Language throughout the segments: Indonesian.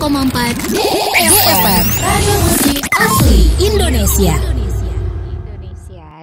DFM Radio Musik Asli Indonesia.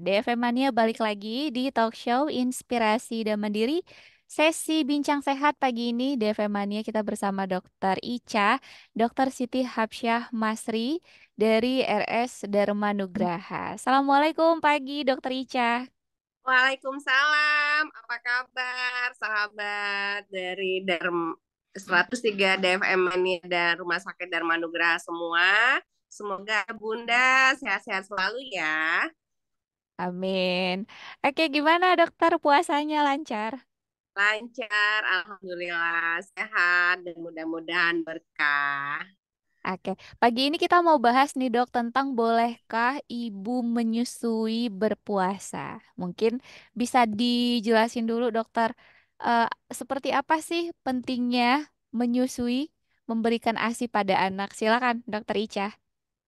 DFM Mania balik lagi di talk show Inspirasi dan Mandiri. Sesi Bincang Sehat pagi ini DFM Mania kita bersama Dokter Ica, Dokter Siti Habsyah Masri dari RS Dharma Nugraha. Assalamualaikum pagi Dokter Ica. Waalaikumsalam, apa kabar sahabat dari 103 DFM Mania dan Rumah Sakit Dharma Nugraha semua. Semoga Bunda sehat-sehat selalu ya. Amin. Oke, gimana dokter puasanya lancar? Lancar, alhamdulillah sehat dan mudah-mudahan berkah. Oke, pagi ini kita mau bahas nih dok tentang bolehkah ibu menyusui berpuasa. Mungkin bisa dijelasin dulu dokter, seperti apa sih pentingnya menyusui, memberikan ASI pada anak. Silakan dokter Ica.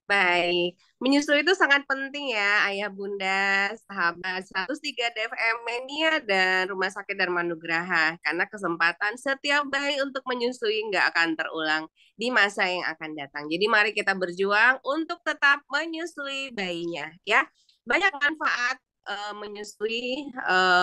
Baik, menyusui itu sangat penting ya, ayah bunda, sahabat 103 DFM Mania dan Rumah Sakit Dharma Nugraha. Karena kesempatan setiap bayi untuk menyusui nggak akan terulang di masa yang akan datang. Jadi mari kita berjuang untuk tetap menyusui bayinya ya. Banyak manfaat menyusui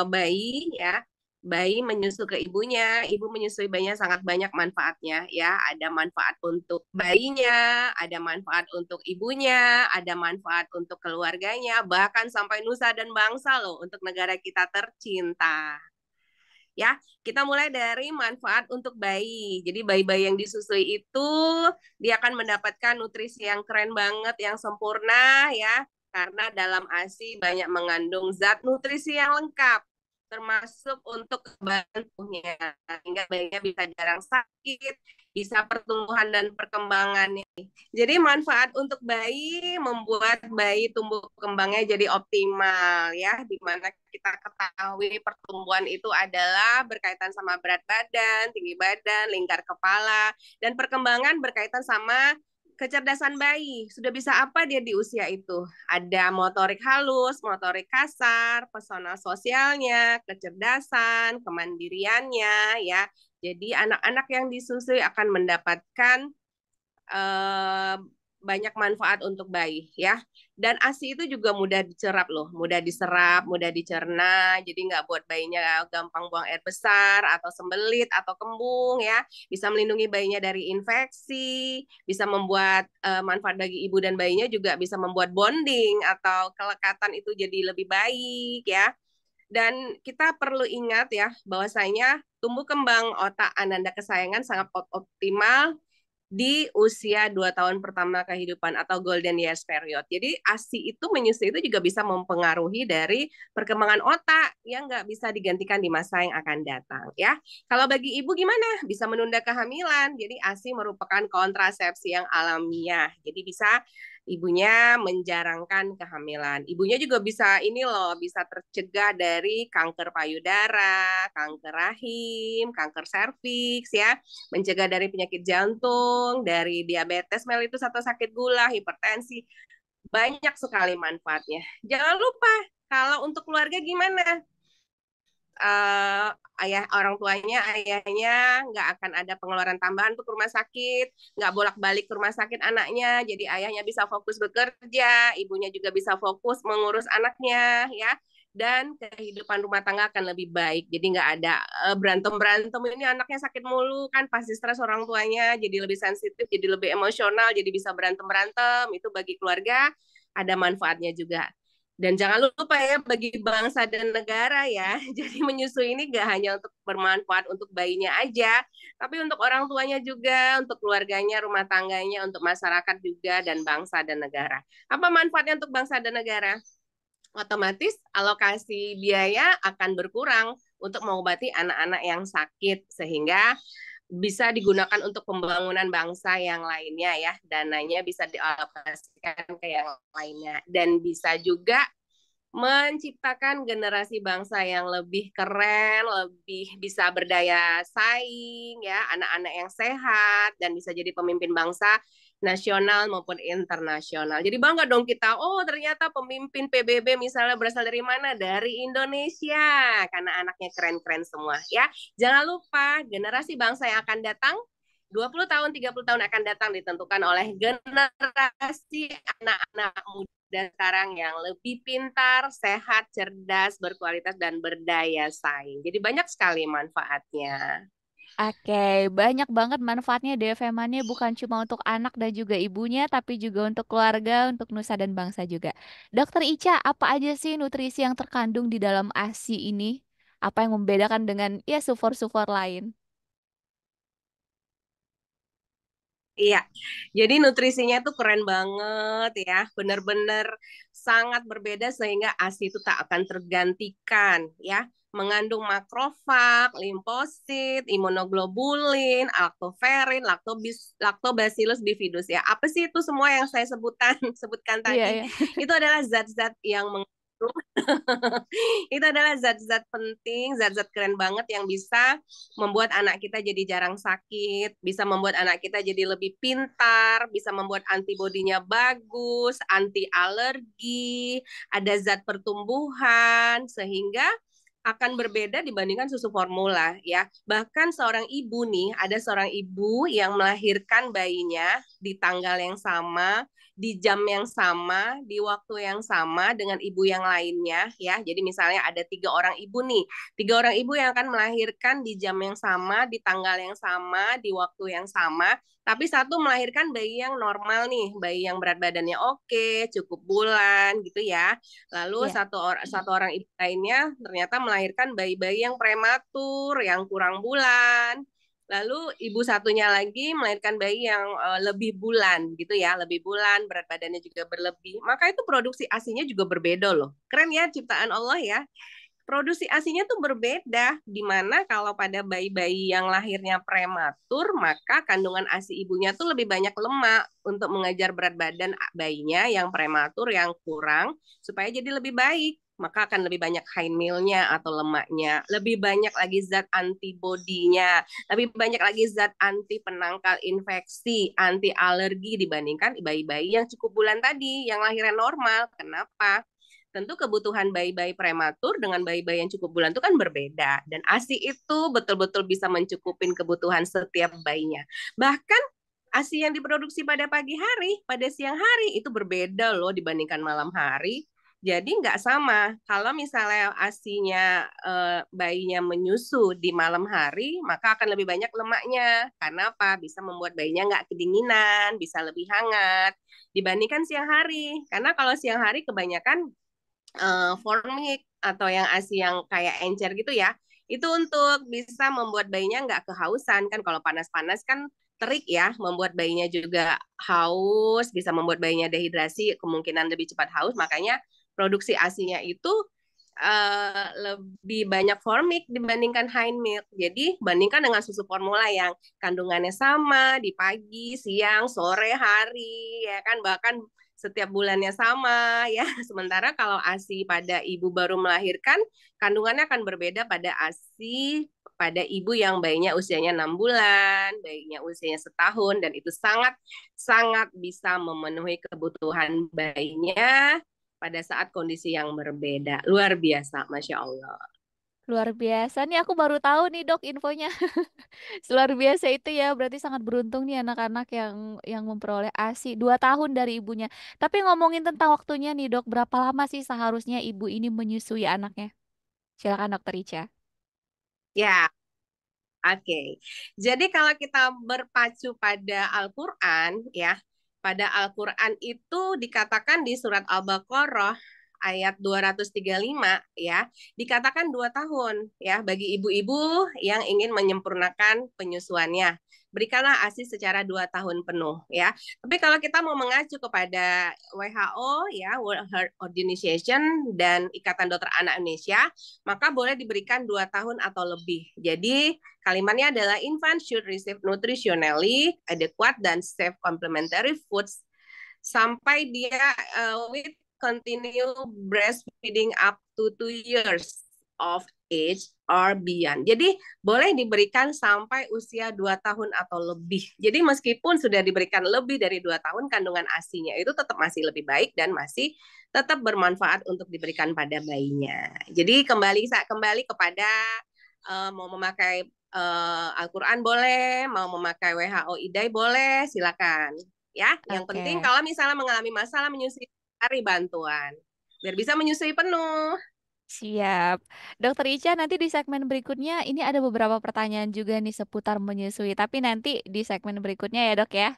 bayi ya. Bayi menyusu ke ibunya, ibu menyusui bayinya sangat banyak manfaatnya ya. Ada manfaat untuk bayinya, ada manfaat untuk ibunya, ada manfaat untuk keluarganya, bahkan sampai nusa dan bangsa loh untuk negara kita tercinta. Ya, kita mulai dari manfaat untuk bayi. Jadi bayi-bayi yang disusui itu dia akan mendapatkan nutrisi yang keren banget, yang sempurna ya. Karena dalam ASI banyak mengandung zat nutrisi yang lengkap termasuk untuk kekebalan tubuhnya sehingga bayinya bisa jarang sakit, bisa pertumbuhan dan perkembangannya. Jadi manfaat untuk bayi membuat bayi tumbuh kembangnya jadi optimal ya, di mana kita ketahui pertumbuhan itu adalah berkaitan sama berat badan, tinggi badan, lingkar kepala, dan perkembangan berkaitan sama kecerdasan bayi. Sudah bisa apa dia di usia itu? Ada motorik halus, motorik kasar, pesona sosialnya, kecerdasan, kemandiriannya ya. Jadi anak-anak yang disusui akan mendapatkan eh, banyak manfaat untuk bayi ya. Dan ASI itu juga mudah dicerap loh, mudah diserap, mudah dicerna. Jadi nggak buat bayinya gampang buang air besar atau sembelit atau kembung ya. Bisa melindungi bayinya dari infeksi, bisa membuat manfaat bagi ibu dan bayinya juga bisa membuat bonding atau kelekatan itu jadi lebih baik ya. Dan kita perlu ingat ya bahwasanya tumbuh kembang otak ananda kesayangan sangat optimal di usia 2 tahun pertama kehidupan atau golden years period. Jadi ASI itu menyusui itu juga bisa mempengaruhi dari perkembangan otak yang nggak bisa digantikan di masa yang akan datang ya. Kalau bagi ibu gimana? Bisa menunda kehamilan. Jadi ASI merupakan kontrasepsi yang alamiah. Jadi bisa ibunya menjarangkan kehamilan. Ibunya juga bisa ini loh, bisa tercegah dari kanker payudara, kanker rahim, kanker serviks ya, mencegah dari penyakit jantung, dari diabetes mellitus atau sakit gula, hipertensi. Banyak sekali manfaatnya. Jangan lupa, kalau untuk keluarga gimana? Ayah orang tuanya ayahnya nggak akan ada pengeluaran tambahan untuk rumah sakit, nggak bolak-balik ke rumah sakit anaknya, jadi ayahnya bisa fokus bekerja, ibunya juga bisa fokus mengurus anaknya ya, dan kehidupan rumah tangga akan lebih baik. Jadi nggak ada berantem-berantem, ini anaknya sakit mulu kan, pasti stres orang tuanya, jadi lebih sensitif, jadi lebih emosional, jadi bisa berantem-berantem. Itu bagi keluarga ada manfaatnya juga. Dan jangan lupa ya bagi bangsa dan negara ya. Jadi menyusui ini gak hanya untuk bermanfaat untuk bayinya aja, tapi untuk orang tuanya juga, untuk keluarganya, rumah tangganya, untuk masyarakat juga, dan bangsa dan negara. Apa manfaatnya untuk bangsa dan negara? Otomatis alokasi biaya akan berkurang untuk mengobati anak-anak yang sakit, sehingga bisa digunakan untuk pembangunan bangsa yang lainnya ya, dananya bisa dialokasikan ke yang lainnya, dan bisa juga menciptakan generasi bangsa yang lebih keren, lebih bisa berdaya saing ya, anak-anak yang sehat dan bisa jadi pemimpin bangsa nasional maupun internasional. Jadi bangga dong kita, oh ternyata pemimpin PBB misalnya berasal dari mana? Dari Indonesia, karena anaknya keren-keren semua ya. Jangan lupa generasi bangsa yang akan datang 20 tahun, 30 tahun akan datang ditentukan oleh generasi anak-anak muda sekarang yang lebih pintar, sehat, cerdas, berkualitas, dan berdaya saing. Jadi banyak sekali manfaatnya. Oke, banyak banget manfaatnya DFM-annya bukan cuma untuk anak dan juga ibunya, tapi juga untuk keluarga, untuk nusa dan bangsa juga. Dokter Ica, apa aja sih nutrisi yang terkandung di dalam ASI ini? Apa yang membedakan dengan ya sulfur-sulfur lain? Iya, jadi nutrisinya tuh keren banget ya, benar-benar sangat berbeda sehingga ASI itu tak akan tergantikan ya. Mengandung makrofag, limfosit, imunoglobulin, lactoferrin, lactobacillus bifidus ya. Apa sih itu semua yang saya sebutkan Iya, tadi? ya. Itu adalah zat-zat yang mengandung itu adalah zat-zat penting, zat-zat keren banget yang bisa membuat anak kita jadi jarang sakit, bisa membuat anak kita jadi lebih pintar, bisa membuat antibodinya bagus, anti alergi, ada zat pertumbuhan, sehingga akan berbeda dibandingkan susu formula ya. Bahkan seorang ibu nih, ada seorang ibu yang melahirkan bayinya di tanggal yang sama, di jam yang sama, di waktu yang sama dengan ibu yang lainnya ya. Jadi misalnya ada 3 orang ibu nih, 3 orang ibu yang akan melahirkan di jam yang sama, di tanggal yang sama, di waktu yang sama. Tapi satu melahirkan bayi yang normal nih, bayi yang berat badannya oke, cukup bulan gitu ya. Lalu Iya. satu orang ibu lainnya ternyata melahirkan bayi-bayi yang prematur, yang kurang bulan. Lalu ibu satunya lagi melahirkan bayi yang lebih bulan gitu ya, lebih bulan, berat badannya juga berlebih. Maka itu produksi ASINya juga berbeda loh. Keren ya ciptaan Allah ya. Produksi ASINya tuh berbeda, di mana kalau pada bayi-bayi yang lahirnya prematur, maka kandungan ASI ibunya tuh lebih banyak lemak untuk mengejar berat badan bayinya yang prematur, yang kurang, supaya jadi lebih baik. Maka akan lebih banyak high meal-nya atau lemaknya, lebih banyak lagi zat antibodinya, lebih banyak lagi zat anti penangkal infeksi, anti alergi dibandingkan bayi-bayi yang cukup bulan tadi, yang lahirnya normal. Kenapa? Tentu kebutuhan bayi-bayi prematur dengan bayi-bayi yang cukup bulan itu kan berbeda. Dan ASI itu betul-betul bisa mencukupin kebutuhan setiap bayinya. Bahkan ASI yang diproduksi pada pagi hari, pada siang hari itu berbeda loh dibandingkan malam hari. Jadi nggak sama. Kalau misalnya ASINya bayinya menyusu di malam hari, maka akan lebih banyak lemaknya. Karena apa? Bisa membuat bayinya nggak kedinginan, bisa lebih hangat dibandingkan siang hari. Karena kalau siang hari kebanyakan formik atau yang ASI yang kayak encer gitu ya, itu untuk bisa membuat bayinya nggak kehausan kan. Kalau panas-panas kan terik ya, membuat bayinya juga haus, bisa membuat bayinya dehidrasi, kemungkinan lebih cepat haus. Makanya produksi ASINya itu lebih banyak formik dibandingkan high milk. Jadi bandingkan dengan susu formula yang kandungannya sama di pagi, siang, sore, hari, ya kan, bahkan setiap bulannya sama ya. Sementara kalau ASI pada ibu baru melahirkan, kandungannya akan berbeda pada ASI pada ibu yang bayinya usianya 6 bulan, bayinya usianya setahun, dan itu sangat sangat bisa memenuhi kebutuhan bayinya pada saat kondisi yang berbeda. Luar biasa, Masya Allah. Luar biasa nih aku baru tahu nih dok infonya. Luar biasa itu ya, berarti sangat beruntung nih anak-anak yang memperoleh ASI 2 tahun dari ibunya. Tapi ngomongin tentang waktunya nih dok, berapa lama sih seharusnya ibu ini menyusui anaknya? Silakan dokter Ica. Ya, oke. Jadi kalau kita berpacu pada Al-Quran, ya, pada Al-Quran itu dikatakan di surat Al-Baqarah ayat 235 ya, dikatakan 2 tahun ya bagi ibu-ibu yang ingin menyempurnakan penyusuannya. Berikanlah ASI secara 2 tahun penuh ya. Tapi kalau kita mau mengacu kepada WHO ya, World Health Organization dan Ikatan Dokter Anak Indonesia, maka boleh diberikan 2 tahun atau lebih. Jadi kalimatnya adalah infant should receive nutritionally adequate dan safe complementary foods sampai dia with continue breastfeeding up to 2 years of age or beyond. Jadi boleh diberikan sampai usia 2 tahun atau lebih. Jadi meskipun sudah diberikan lebih dari 2 tahun, kandungan ASINya itu tetap masih lebih baik dan masih tetap bermanfaat untuk diberikan pada bayinya. Jadi kembali kepada mau memakai Al-Quran boleh, mau memakai WHO IDAI boleh, silakan. Ya, yang penting Oke. kalau misalnya mengalami masalah menyusui, cari bantuan biar bisa menyusui penuh. Siap. Dokter Ica, nanti di segmen berikutnya ini ada beberapa pertanyaan juga nih seputar menyusui. Tapi nanti di segmen berikutnya ya dok ya.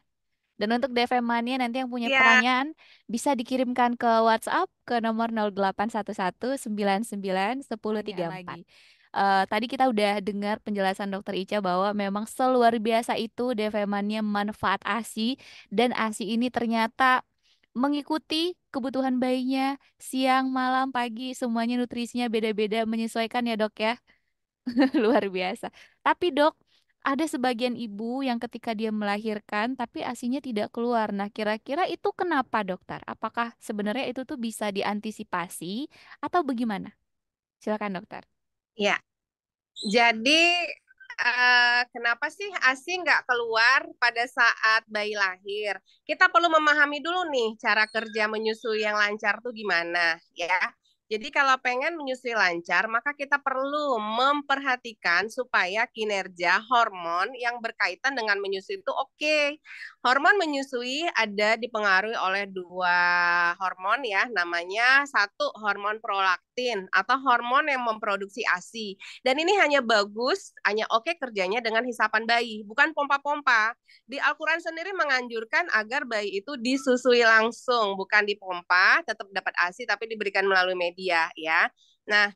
Dan untuk DVM Mania nanti yang punya Ya, pertanyaan bisa dikirimkan ke WhatsApp ke nomor 0811991034. Tadi kita udah dengar penjelasan Dokter Ica bahwa memang seluar biasa itu DVM Mania manfaat ASI dan ASI ini ternyata mengikuti kebutuhan bayinya siang, malam, pagi, semuanya nutrisinya beda-beda menyesuaikan ya dok ya. Luar biasa. Tapi dok, ada sebagian ibu yang ketika dia melahirkan tapi ASINya tidak keluar. Nah, kira-kira itu kenapa dokter? Apakah sebenarnya itu tuh bisa diantisipasi atau bagaimana? Silakan dokter. ya. Jadi kenapa sih ASI nggak keluar pada saat bayi lahir? Kita perlu memahami dulu nih cara kerja menyusui yang lancar tuh gimana ya. Jadi kalau pengen menyusui lancar, maka kita perlu memperhatikan supaya kinerja hormon yang berkaitan dengan menyusui itu oke. Hormon menyusui ada dipengaruhi oleh dua hormon ya, namanya satu hormon prolaktin atau hormon yang memproduksi ASI. Dan ini hanya bagus, hanya oke kerjanya dengan hisapan bayi, bukan pompa-pompa. Di Al-Quran sendiri menganjurkan agar bayi itu disusui langsung, bukan dipompa, tetap dapat ASI tapi diberikan melalui media ya. Nah,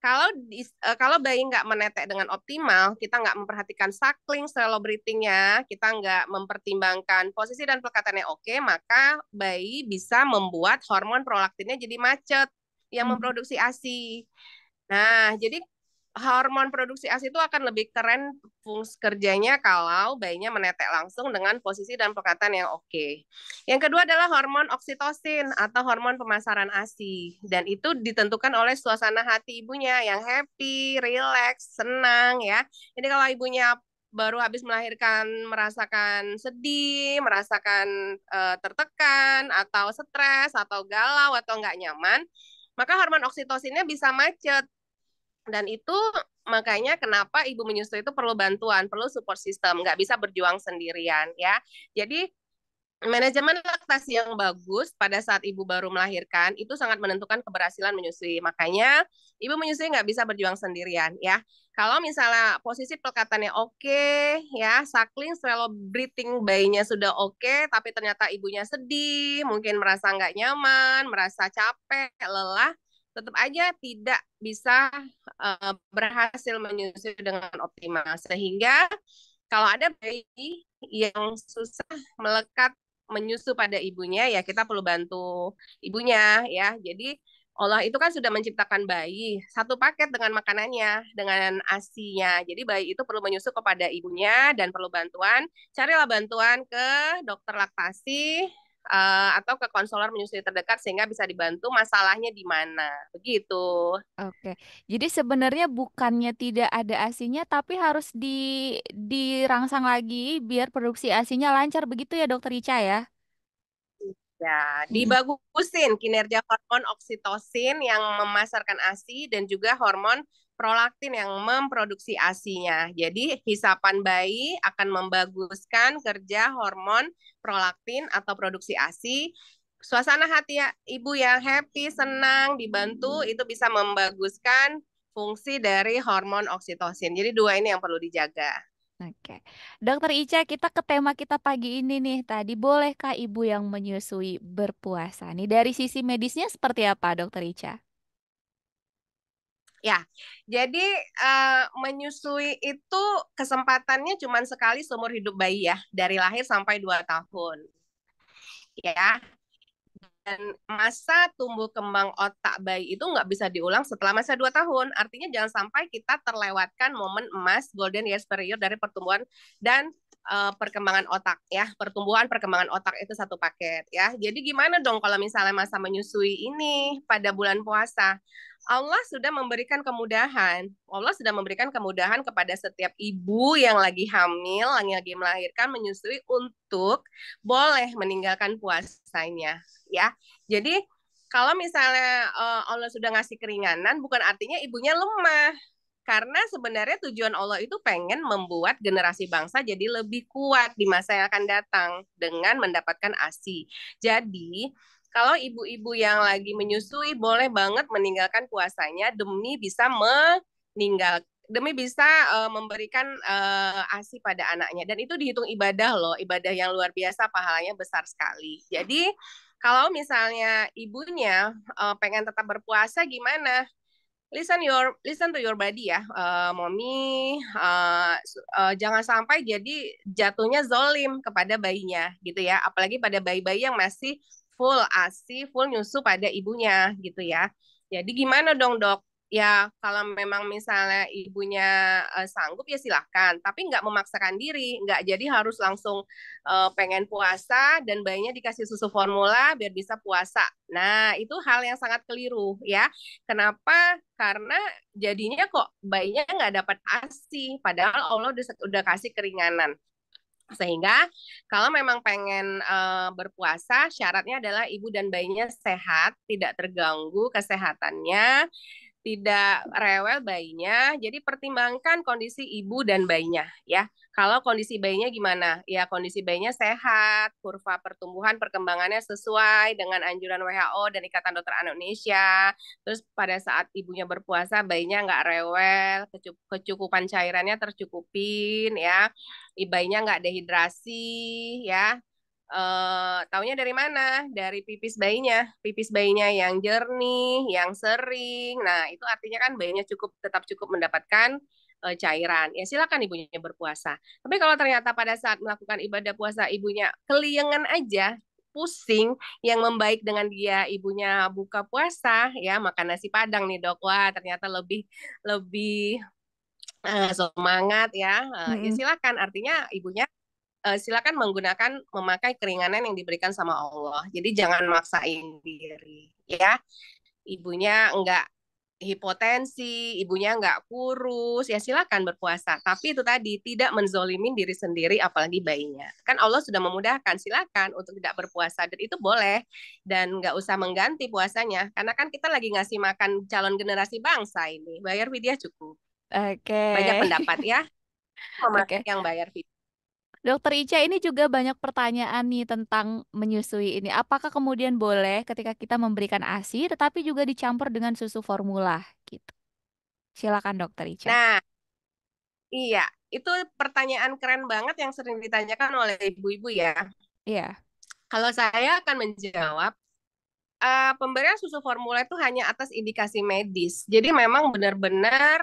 kalau bayi nggak menetek dengan optimal, kita nggak memperhatikan suckling, swallow breathing-nya, kita nggak mempertimbangkan posisi dan pelekatannya oke, maka bayi bisa membuat hormon prolaktinnya jadi macet yang Hmm. memproduksi ASI. Nah, jadi hormon produksi ASI itu akan lebih keren fungsi kerjanya kalau bayinya menetek langsung dengan posisi dan pelekatan yang oke. Yang kedua adalah hormon oksitosin atau hormon pemasaran ASI. Dan itu ditentukan oleh suasana hati ibunya yang happy, relax, senang ya. Jadi kalau ibunya baru habis melahirkan merasakan sedih, merasakan tertekan, atau stres, atau galau, atau nggak nyaman, maka hormon oksitosinnya bisa macet. Dan itu makanya kenapa ibu menyusui itu perlu bantuan, perlu support system, nggak bisa berjuang sendirian ya. Jadi manajemen laktasi yang bagus pada saat ibu baru melahirkan itu sangat menentukan keberhasilan menyusui. Makanya ibu menyusui nggak bisa berjuang sendirian ya. Kalau misalnya posisi pelekatannya oke, ya, suckling, swallow breathing bayinya sudah oke, tapi ternyata ibunya sedih, mungkin merasa nggak nyaman, merasa capek, lelah, tetap aja tidak bisa berhasil menyusui dengan optimal. Sehingga kalau ada bayi yang susah melekat menyusu pada ibunya, ya kita perlu bantu ibunya ya. Jadi Allah itu kan sudah menciptakan bayi satu paket dengan makanannya, dengan ASI-nya. Jadi bayi itu perlu menyusu kepada ibunya dan perlu bantuan. Carilah bantuan ke dokter laktasi atau ke konselor menyusui terdekat sehingga bisa dibantu masalahnya di mana. Begitu. Oke, jadi sebenarnya bukannya tidak ada ASINya, tapi harus dirangsang lagi biar produksi ASINya lancar begitu ya Dokter Ica ya? Ya, Mm-mm. dibagusin kinerja hormon oksitosin yang memasarkan ASI dan juga hormon prolaktin yang memproduksi ASI-nya. Jadi, hisapan bayi akan membaguskan kerja hormon prolaktin atau produksi ASI. Suasana hati ibu yang happy, senang, dibantu, itu bisa membaguskan fungsi dari hormon oksitosin. Jadi, dua ini yang perlu dijaga. Oke, Dokter Ica, kita ke tema kita pagi ini nih. Tadi bolehkah ibu yang menyusui berpuasa? Nih dari sisi medisnya seperti apa, Dokter Ica? Ya, jadi menyusui itu kesempatannya cuma sekali seumur hidup bayi ya, dari lahir sampai 2 tahun. Ya, dan masa tumbuh kembang otak bayi itu nggak bisa diulang setelah masa 2 tahun. Artinya jangan sampai kita terlewatkan momen emas golden years period dari pertumbuhan dan perkembangan otak ya. Pertumbuhan perkembangan otak itu satu paket ya. Jadi gimana dong kalau misalnya masa menyusui ini pada bulan puasa? Allah sudah memberikan kemudahan. Allah sudah memberikan kemudahan kepada setiap ibu yang lagi hamil, yang lagi melahirkan, menyusui untuk boleh meninggalkan puasanya ya. Jadi kalau misalnya Allah sudah ngasih keringanan, bukan artinya ibunya lemah. Karena sebenarnya tujuan Allah itu pengen membuat generasi bangsa jadi lebih kuat di masa yang akan datang dengan mendapatkan ASI. Jadi, kalau ibu-ibu yang lagi menyusui boleh banget meninggalkan puasanya demi bisa memberikan ASI pada anaknya, dan itu dihitung ibadah loh, ibadah yang luar biasa, pahalanya besar sekali. Jadi kalau misalnya ibunya pengen tetap berpuasa gimana? Listen to your body ya, mommy. Jangan sampai jadi jatuhnya zolim kepada bayinya gitu ya, apalagi pada bayi-bayi yang masih full ASI, full nyusu pada ibunya gitu ya. Jadi gimana dong dok? Ya kalau memang misalnya ibunya sanggup ya silahkan, tapi nggak memaksakan diri, nggak jadi harus langsung pengen puasa dan bayinya dikasih susu formula biar bisa puasa. Nah itu hal yang sangat keliru ya. Kenapa? Karena jadinya kok bayinya nggak dapat ASI, padahal Allah udah kasih keringanan. Sehingga kalau memang pengen berpuasa, syaratnya adalah ibu dan bayinya sehat, tidak terganggu kesehatannya, tidak rewel bayinya. Jadi pertimbangkan kondisi ibu dan bayinya ya. Kalau kondisi bayinya gimana? Ya kondisi bayinya sehat, kurva pertumbuhan perkembangannya sesuai dengan anjuran WHO dan Ikatan Dokter Anak Indonesia. Terus pada saat ibunya berpuasa bayinya nggak rewel, kecukupan cairannya tercukupin ya. Bayinya nggak dehidrasi ya. Taunya dari mana? Dari pipis bayinya yang jernih, yang sering. Nah, itu artinya kan bayinya tetap cukup mendapatkan cairan. Ya silakan ibunya berpuasa. Tapi kalau ternyata pada saat melakukan ibadah puasa ibunya keliengan aja, pusing, yang membaik dengan dia ibunya buka puasa, ya makan nasi Padang nih dok. Wah, ternyata lebih lebih semangat ya. Ya Mm-mm. silakan. Artinya ibunya silakan memakai keringanan yang diberikan sama Allah. Jadi jangan maksain diri, ya. Ibunya enggak hipotensi, ibunya enggak kurus, ya silakan berpuasa. Tapi itu tadi tidak menzolimin diri sendiri, apalagi bayinya. Kan Allah sudah memudahkan, silakan untuk tidak berpuasa dan itu boleh dan enggak usah mengganti puasanya. Karena kan kita lagi ngasih makan calon generasi bangsa ini, bayar fidyah cukup. Oke. Banyak pendapat ya, Oke. yang bayar fidyah. Dokter Ica, ini juga banyak pertanyaan nih tentang menyusui ini. Apakah kemudian boleh ketika kita memberikan ASI tetapi juga dicampur dengan susu formula gitu? Silakan Dokter Ica. Nah, iya, itu pertanyaan keren banget yang sering ditanyakan oleh ibu-ibu ya. Iya, Kalau saya akan menjawab, pemberian susu formula itu hanya atas indikasi medis. Jadi memang benar-benar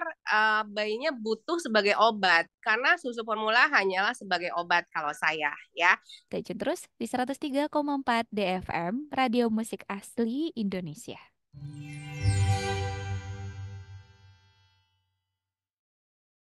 bayinya butuh sebagai obat, karena susu formula hanyalah sebagai obat kalau saya ya. stay tune terus di 103,4 DFM Radio Musik Asli Indonesia.